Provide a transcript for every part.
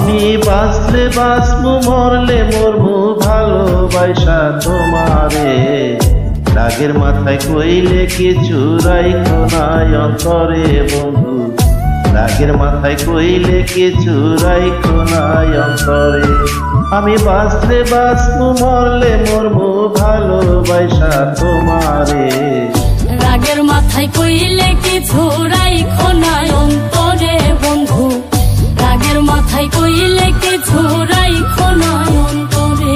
আমি বাঁচলে বাঁচবো মরলে মরবো ভালোবাসা তোমারে। রাগের মাথায় কইলে কিছু রাইখো নাই অন্তরে বন্ধু, রাগের মাথায় কইলে কিছু রাইখো নাই অন্তরে। আমি বাঁচলে বাঁচবো মরলে মরবো ভালোবাসা তোমারে। রাগের মাথায় কইলে কিছু রাইখো নাই অন্তরে বন্ধু, রাগের মাথায় কইলে কিছু রাইখো নাই অন্তরে।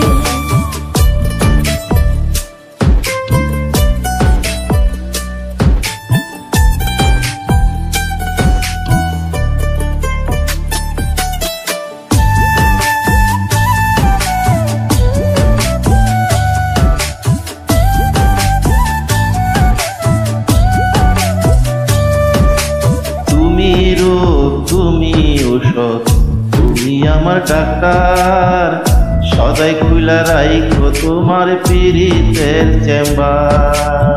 তুমি ঔষধ, তুমি আমার ডাক্তার, সদাই খুলা রাইখো তোমার পীড়িতের চেম্বার।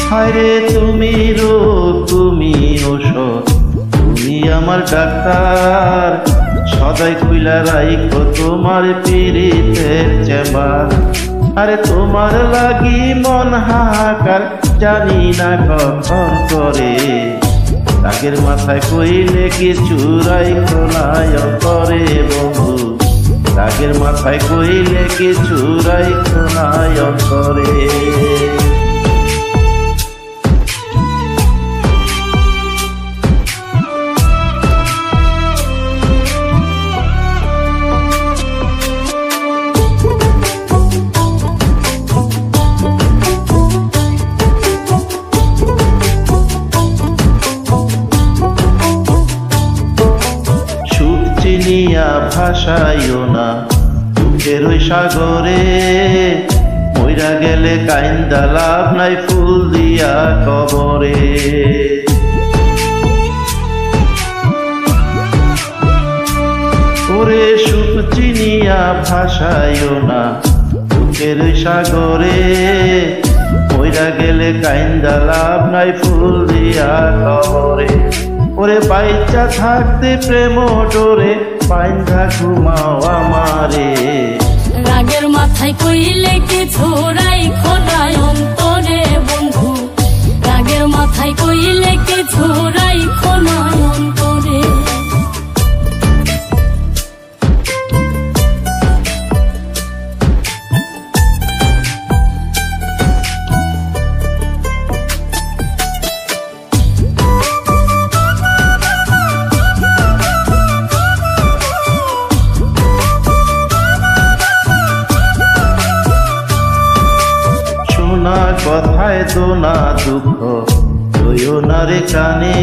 হায়রে তুমি রোগ, তুমি ঔষধ, তুমি আমার ডাক্তার, সদাই খুলা রাইখো তোমার পীড়িতের চেম্বার। আরে তোমার লাগি মন হাহাকার, জানি না কখন করে। রাগের মাথায় কইলে কিছু রাইখো নাই অন্তরে বন্ধু, রাগের মাথায় কইলে কিছু রাইখো নাই অন্তরে। চিনিয়া ভাসাইও না দুঃখের ওই সাগরে, মইরা গেলে কাইন্দা লাভ নাই ফুল দিয়া কবরে। ওরে সুখ চিনিয়া ভাসাইও না দুঃখের ওই সাগরে, মইরা গেলে কাইন্দা লাভ নাই ফুল দিয়া কবরে। ওরে বাইচা থাকতে প্রেম ডোরে পাইন্দা ঘুমাও আমারে। রাগের মাথায় কইলে কিছু রাইখো নাই অন্তরে বন্ধু, রাগের মাথায় কইলে কিছু রাইখো নাই অন্তরে। কথায় তো না দুঃখ লইও না রে কানে,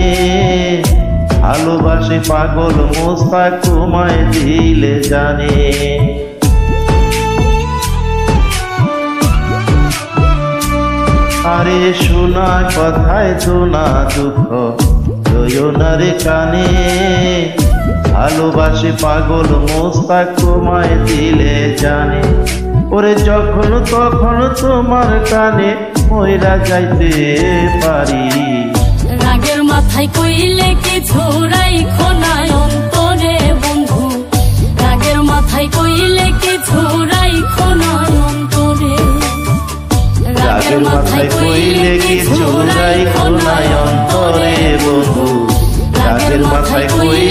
ভালোবাসে পাগল মোস্তাক তোমায় দিলে জানে। আরে শোনা কথায় তো না দুঃখ লইও না রে কানে, ভালোবাসে পাগল মোস্তাক তোমায় দিলে জানে। ওরে যখন তখন তোমার কানে মইরা যাইতে পারি। রাগের মাথায় কইলে কিছু রাইখো নাই অন্তরে বন্ধু, রাগের মাথায় কইলে কিছু রাইখো নাই অন্তরে। রাগের মাথায় কইলে কিছু রাইখো নাই অন্তরে বন্ধু, রাগের মাথায় কইলে